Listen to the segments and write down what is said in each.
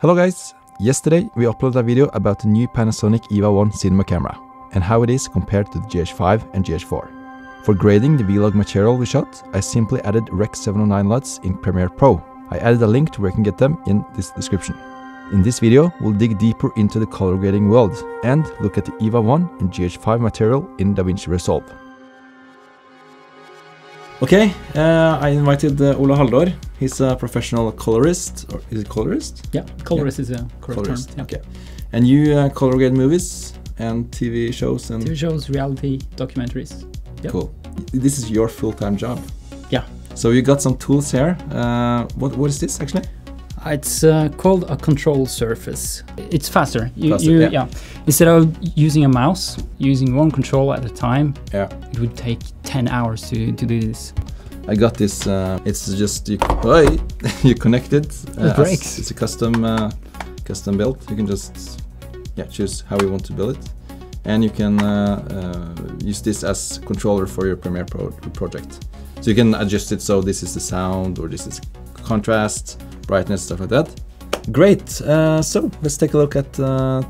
Hello guys! Yesterday we uploaded a video about the new Panasonic EVA1 cinema camera and how it is compared to the GH5 and GH4. For grading the vlog material we shot, I simply added Rec 709 LUTs in Premiere Pro. I added a link to where you can get them in this description. In this video we'll dig deeper into the color grading world and look at the EVA1 and GH5 material in DaVinci Resolve. Okay, I invited Ola Haldor. He's a professional colorist, or is it colorist? Yeah, colorist is a correct term. Yeah. Okay. And you color grade movies and TV shows and... TV shows, reality, documentaries. Yep. Cool. This is your full-time job. Yeah. So you got some tools here. What is this actually? It's called a control surface. It's faster. Yeah. Instead of using a mouse, using one control at a time, it would take 10 hours to do this. I got this. It's just you connect it. It breaks. It's a custom build. You can just choose how you want to build it, and you can use this as controller for your Premiere Pro project. So you can adjust it. So this is the sound, or this is contrast, brightness, stuff like that. Great. So let's take a look at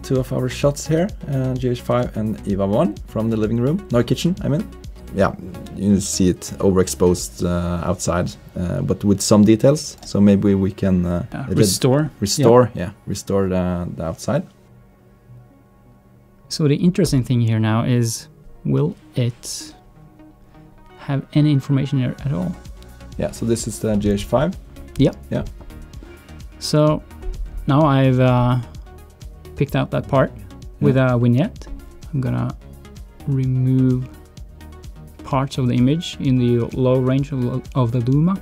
two of our shots here, GH5 and EVA1 from the living room, no kitchen, I mean. Yeah, you see it overexposed outside, but with some details. So maybe we can restore the outside. So the interesting thing here now is, will it have any information here at all? Yeah. So this is the GH5. Yep. Yeah. So now I've picked out that part with a vignette. I'm gonna remove parts of the image in the low range of the luma.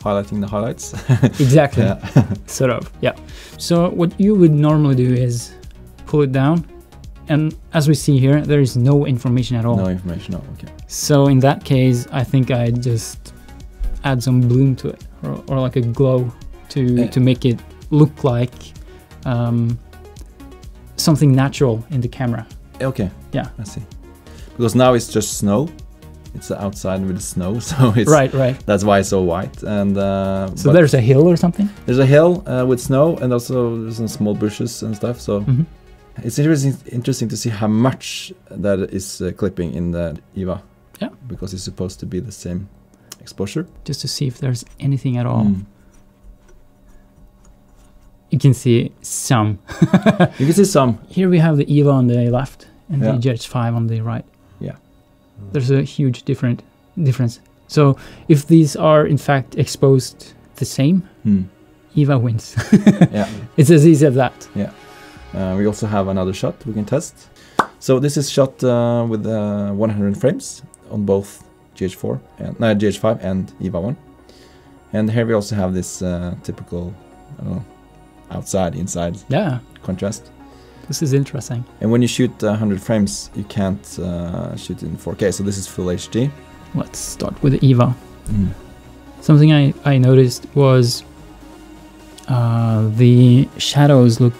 Highlighting the highlights. Exactly. Sort of, yeah. So what you would normally do is pull it down, and as we see here, there is no information at all. No information, no, okay. So in that case, I think I just add some bloom to it, or like a glow to make it look like something natural in the camera. Okay. Yeah. I see. Because now it's just snow. It's outside with the snow, so it's right. That's why it's so white. And so there's a hill or something. There's a hill with snow, and also there's some small bushes and stuff. So it's interesting to see how much that is clipping in the EVA. Yeah. Because it's supposed to be the same exposure. Just to see if there's anything at all. You can see some. You can see some. Here we have the EVA on the left and the GH5 on the right. Yeah. There's a huge difference. So if these are in fact exposed the same, EVA wins. Yeah. It's as easy as that. Yeah. We also have another shot we can test. So this is shot with 100 frames on both GH5 and EVA1. And here we also have this typical, I don't know, outside, inside contrast. This is interesting. And when you shoot 100 frames, you can't shoot in 4K, so this is full HD. Let's start with the EVA. Something I noticed was the shadows look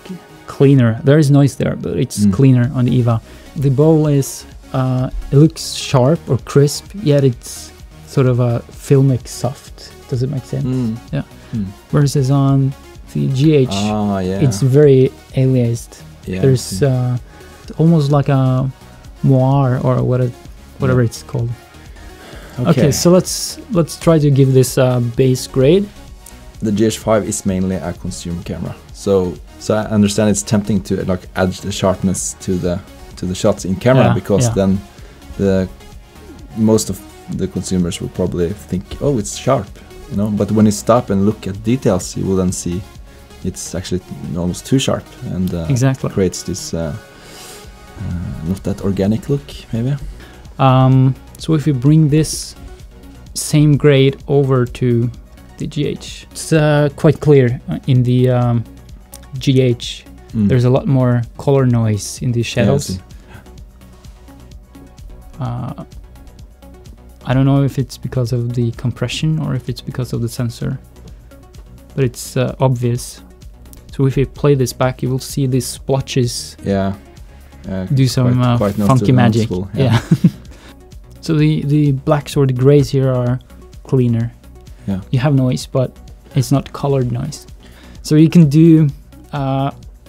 cleaner. There is noise there, but it's cleaner on the EVA. The bowl is, it looks sharp or crisp, yet it's sort of a filmic soft. Does it make sense? Yeah. Whereas on the GH, it's very aliased. Yeah, there's almost like a moire or whatever it's called. Okay, so let's try to give this a base grade. The GH5 is mainly a consumer camera, so I understand it's tempting to like add the sharpness to the shots in camera, because then most of the consumers will probably think, oh, it's sharp, you know. But when you stop and look at details, you will then see it's actually almost too sharp, and creates this not that organic look, maybe. So if we bring this same grade over to the GH, it's quite clear in the GH. There's a lot more color noise in the shadows. I don't know if it's because of the compression or if it's because of the sensor, but it's obvious. So if you play this back, you will see these splotches do some quite funky magic. Yeah. So the blacks or the grays here are cleaner. You have noise, but it's not colored noise. So you can do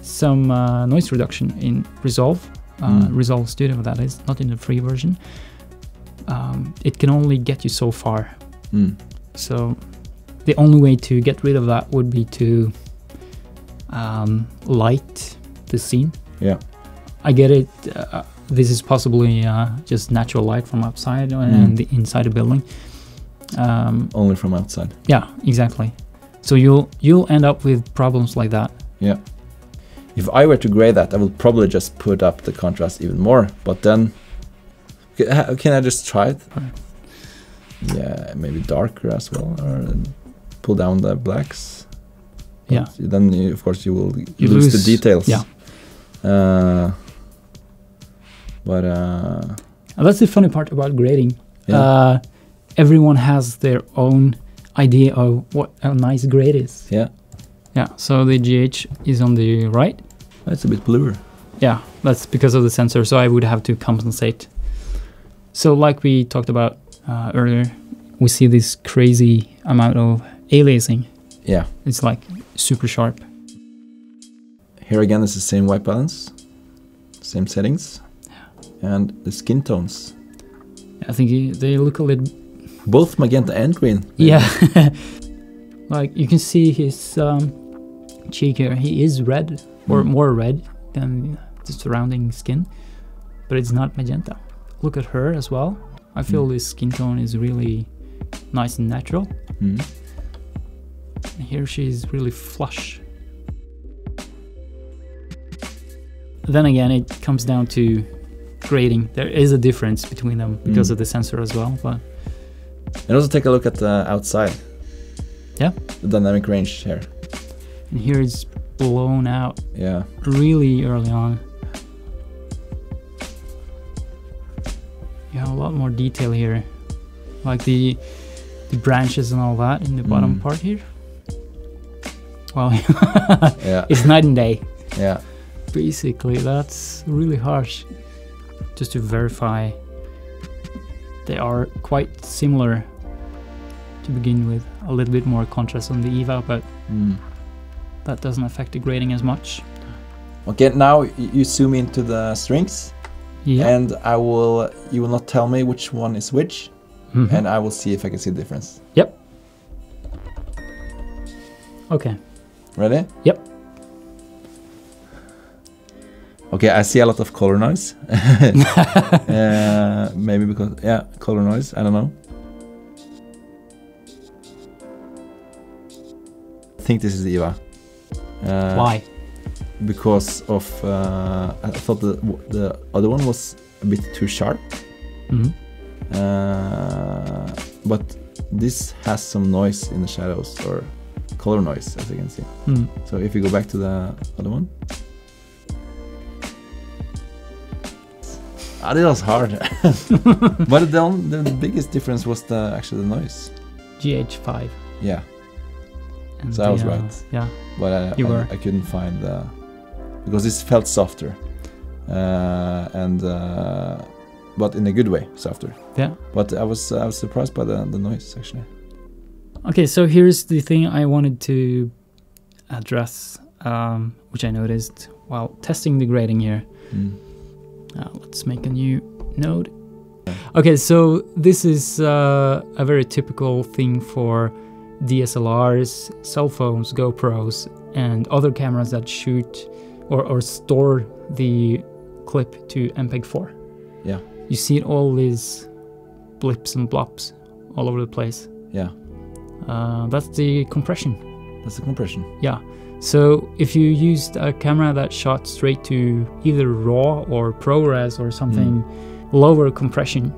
some noise reduction in Resolve, Resolve Studio, that is, not in the free version. It can only get you so far. So the only way to get rid of that would be to light the scene. Yeah. I get it. This is possibly just natural light from outside and the inside the building. Only from outside. Yeah, exactly. So you'll end up with problems like that. Yeah. If I were to grade that, I would probably just put up the contrast even more. But then, can I just try it? Right. Yeah, maybe darker as well, or pull down the blacks. But yeah. Then of course you will lose the details. Yeah. But that's the funny part about grading. Yeah. Everyone has their own idea of what a nice grade is. Yeah. Yeah. So the GH is on the right. It's a bit bluer. Yeah, that's because of the sensor. So I would have to compensate. So like we talked about earlier, we see this crazy amount of aliasing. Yeah. It's like super sharp. Here again is the same white balance, same settings, and the skin tones. I think they look a little... Both magenta and green. Yeah. Like you can see his cheek here. He is red, or more red than the surrounding skin, but it's not magenta. Look at her as well. I feel this skin tone is really nice and natural. And here she's really flush. Then again, it comes down to grading. There is a difference between them because of the sensor as well. But and also take a look at the outside. Yeah. The dynamic range here. And here it's blown out. Yeah. Really early on. You have a lot more detail here, like the branches and all that in the bottom part here. Well, yeah. It's night and day. Yeah. Basically, that's really harsh. Just to verify, they are quite similar to begin with. A little bit more contrast on the EVA, but that doesn't affect the grading as much. Okay, now you zoom into the strings. Yeah. And you will not tell me which one is which, and I will see if I can see the difference. Yep. Okay. Ready? Yep. Okay, I see a lot of color noise. Maybe because, yeah, color noise, I don't know. I think this is EVA. Why? Because of I thought the other one was a bit too sharp, but this has some noise in the shadows, or color noise, as you can see. So if you go back to the other one, this was hard. But the biggest difference was actually the noise. GH5. Yeah. And so I was right. Yeah. But I couldn't find the... Because this felt softer, but in a good way, softer. Yeah. But I was surprised by the noise, actually. Okay, so here's the thing I wanted to address, which I noticed while testing the grading here. Let's make a new node. Okay, so this is a very typical thing for DSLRs, cell phones, GoPros, and other cameras that shoot or store the clip to MPEG-4. Yeah. You see all these blips and blops all over the place. Yeah. That's the compression. That's the compression. Yeah. So if you used a camera that shot straight to either RAW or ProRes or something lower compression,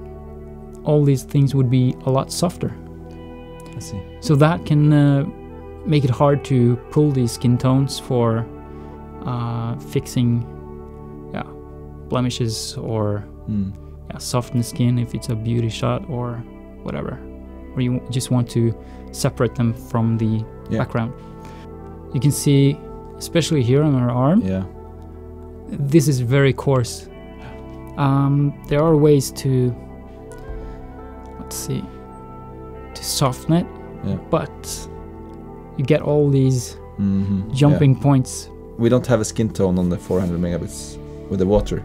all these things would be a lot softer. I see. So that can make it hard to pull these skin tones for fixing blemishes or soften skin if it's a beauty shot or whatever, or you just want to separate them from the background. You can see, especially here on our arm, this is very coarse. There are ways to, let's see, to soften it, but you get all these jumping points. We don't have a skin tone on the 400 megabits with the water,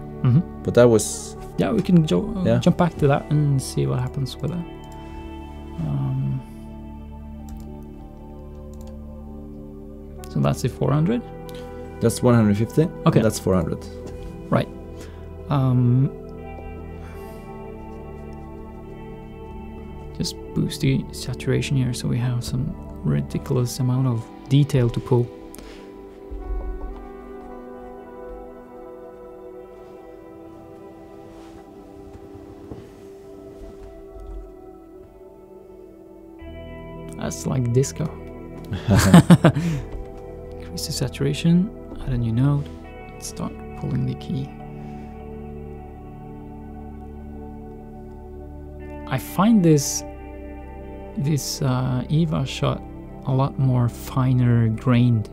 but that was... Yeah, we can jump back to that and see what happens with that. So that's the 400? That's 150, okay. That's 400. Right. Just boost the saturation here so we have some ridiculous amount of detail to pull. That's like disco. Increase the saturation, add a new node, start pulling the key. I find this EVA shot a lot more finer grained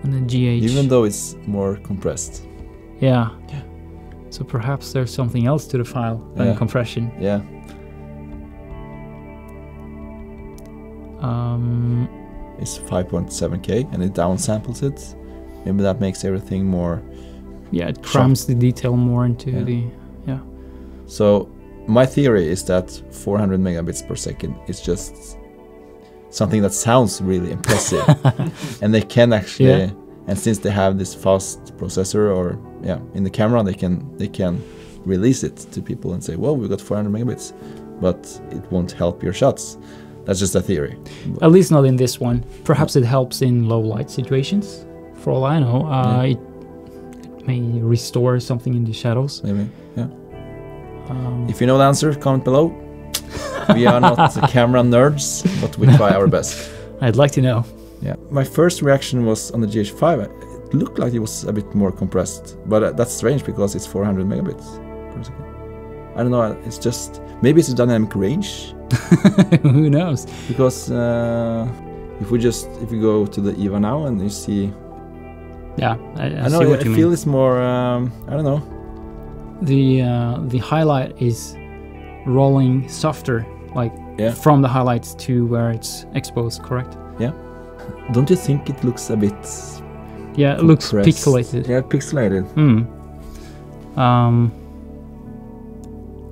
than the GH. Even though it's more compressed. Yeah. So perhaps there's something else to the file than compression. Yeah. It's 5.7K and it downsamples it. Maybe that makes everything more... Yeah, it crams the detail more into the... Yeah. So my theory is that 400 megabits per second is just something that sounds really impressive. And they can actually... And since they have this fast processor or in the camera, they can release it to people and say, well, we got 400 megabits, but it won't help your shots. That's just a theory. At least not in this one. Perhaps it helps in low light situations. For all I know, it may restore something in the shadows. Maybe, if you know the answer, comment below. We are not camera nerds, but we try our best. I'd like to know. Yeah, my first reaction was on the GH5. It looked like it was a bit more compressed, but that's strange because it's 400 megabits per second. I don't know. It's just maybe it's a dynamic range. Who knows? Because if we go to the EVA now and you see, I know see what you mean. I feel it's more. I don't know. The highlight is rolling softer, like from the highlights to where it's exposed. Correct? Yeah. Don't you think it looks a bit? Yeah, it looks pixelated. Yeah, pixelated.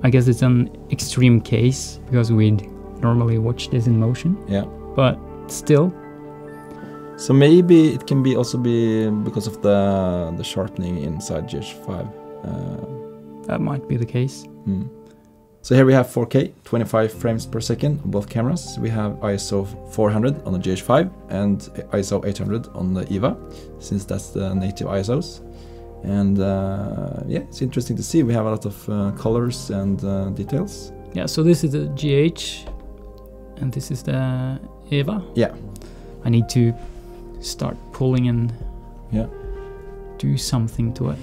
I guess it's an extreme case because we'd normally watch this in motion. Yeah. But still. So maybe it can also be because of the sharpening inside GH5. That might be the case. So here we have 4K, 25 frames per second on both cameras. We have ISO 400 on the GH5 and ISO 800 on the EVA, since that's the native ISOs. And it's interesting to see. We have a lot of colors and details. Yeah, so this is the GH and this is the EVA. Yeah. I need to start pulling and do something to it.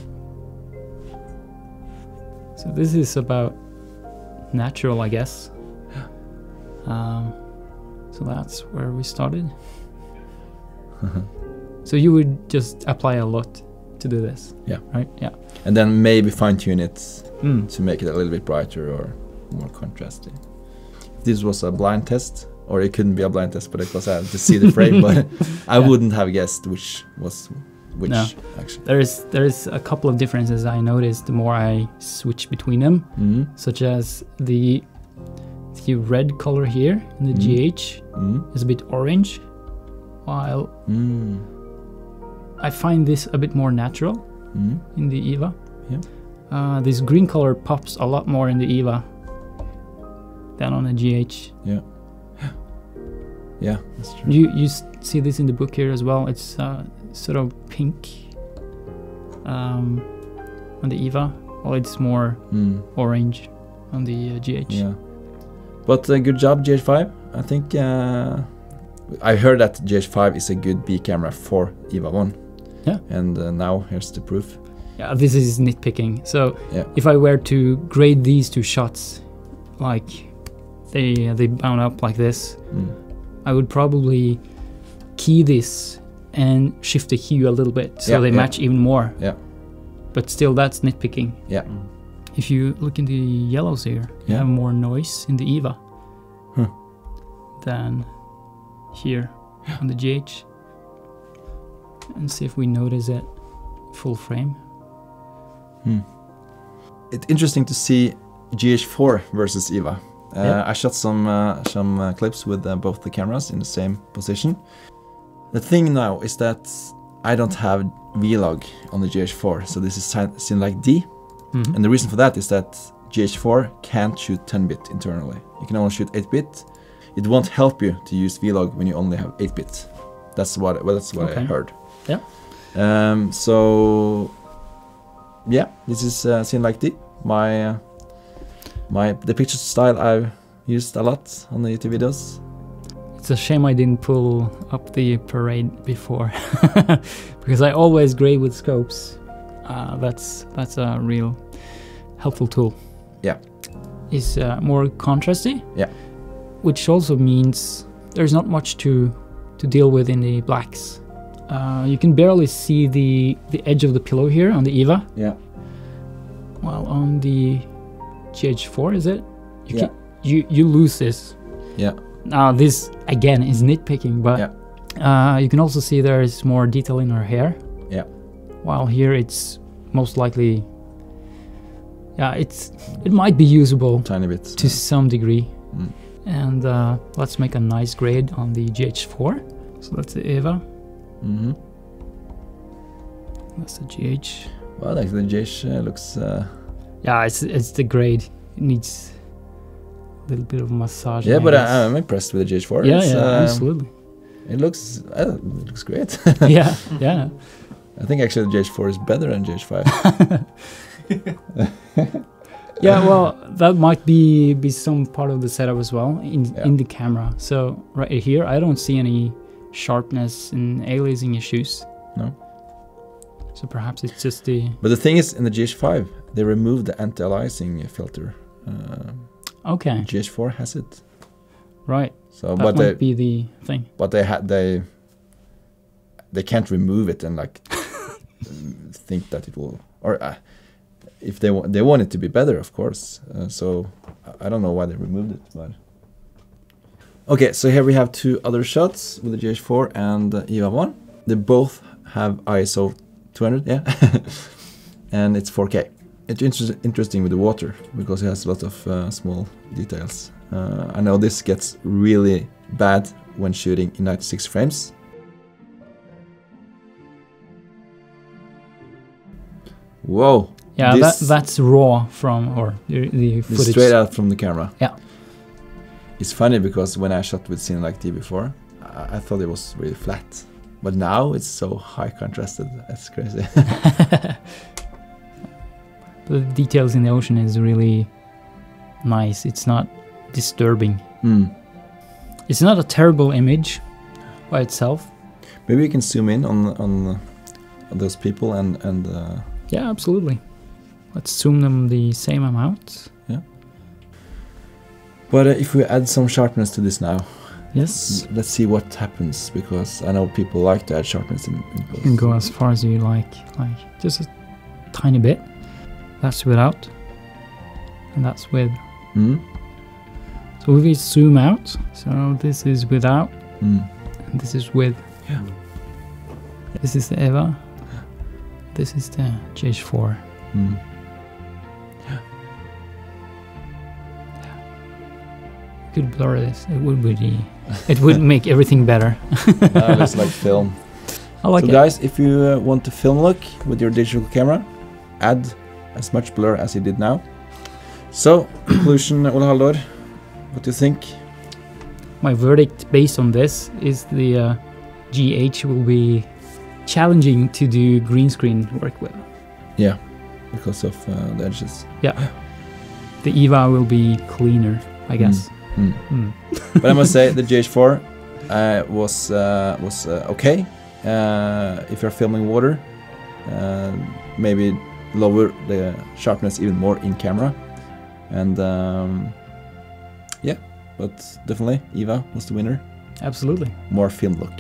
So this is about natural, I guess. So that's where we started. So you would just apply a lot to do this. Yeah. Right? Yeah. And then maybe fine-tune it to make it a little bit brighter or more contrasty. This was a blind test, or it couldn't be a blind test, but because I had to see the frame, but I wouldn't have guessed which was which. No. Actually. There is a couple of differences I noticed the more I switch between them, such as the red color here in the GH is a bit orange, while I find this a bit more natural in the EVA. Yeah. This green color pops a lot more in the EVA than on the GH. Yeah. Yeah, that's true. You see this in the book here as well. It's sort of pink on the EVA, while it's more orange on the GH. Yeah. But good job, GH5. I think I heard that GH5 is a good B camera for EVA1. Yeah. And now here's the proof. Yeah, this is nitpicking. So if I were to grade these two shots, like they bound up like this, I would probably key this and shift the hue a little bit so they match even more. Yeah. But still, that's nitpicking. Yeah. If you look in the yellows here, you have more noise in the EVA than here on the GH. and see if we notice it full frame. It's interesting to see GH4 versus EVA. Yep. I shot some clips with both the cameras in the same position. The thing now is that I don't have V-Log on the GH4, so this is seen like D. And the reason for that is that GH4 can't shoot 10-bit internally. You can only shoot 8-bit. It won't help you to use V-Log when you only have 8-bit. That's what I heard. Yeah. So yeah, this is seen like D. The picture style I've used a lot on the YouTube videos. It's a shame I didn't pull up the parade before, because I always grade with scopes. That's a real helpful tool. Yeah. It's more contrasty. Yeah. Which also means there's not much to deal with in the blacks. You can barely see the edge of the pillow here on the EVA. Yeah. While on the GH4, is it? Yeah. You lose this. Yeah. Now this again is nitpicking, but you can also see there is more detail in her hair. Yeah. While here it's most likely, it might be usable Tiny bit to some degree. And let's make a nice grade on the GH4. So that's the EVA. That's the GH. Well, like the GH looks. Yeah, it's the grade. It needs a little bit of massage. Yeah, but I'm impressed with the GH4. Yeah, absolutely. It looks great. yeah. I think actually the GH4 is better than GH5. Yeah, well, that might be some part of the setup as well in the camera. So right here, I don't see any sharpness and aliasing issues. No. So perhaps it's just the. But the thing is, in the GH5, they removed the anti-aliasing filter. Okay. GH4 has it. Right. So, that might be the thing. But they can't remove it and like think that it will, or if they want it to be better, of course. So I don't know why they removed it, but okay. So here we have two other shots with the GH4 and the EVA1. They both have ISO 200, yeah, and it's 4K. It's interesting with the water because it has a lot of small details. I know this gets really bad when shooting in 96 frames. Whoa! Yeah, that's raw from the footage. Straight out from the camera. Yeah. It's funny because when I shot with Cine Like D before, I thought it was really flat, but now it's so high contrasted. That's crazy. The details in the ocean is really nice. It's not disturbing. It's not a terrible image by itself. Maybe we can zoom in on those people and yeah, absolutely. Let's zoom them the same amount. Yeah. But if we add some sharpness to this now, yes. Let's see what happens, because I know people like to add sharpness in post. You can go as far as you like just a tiny bit. That's without, and that's with. So if we zoom out, so this is without, and this is with. Yeah. This is the EVA. This is the GH4. Yeah. We could blur this. It would make everything better. It looks like film. I like it. So guys, if you want to film look with your digital camera, add as much blur as you did now. So, conclusion, Ola Haldor, what do you think? My verdict based on this is the GH will be challenging to do green screen work with. Yeah, because of the edges. Yeah. The EVA will be cleaner, I guess. But I must say the GH4 was okay. If you're filming water, maybe lower the sharpness even more in camera, and yeah, but definitely EVA was the winner. Absolutely. More film look.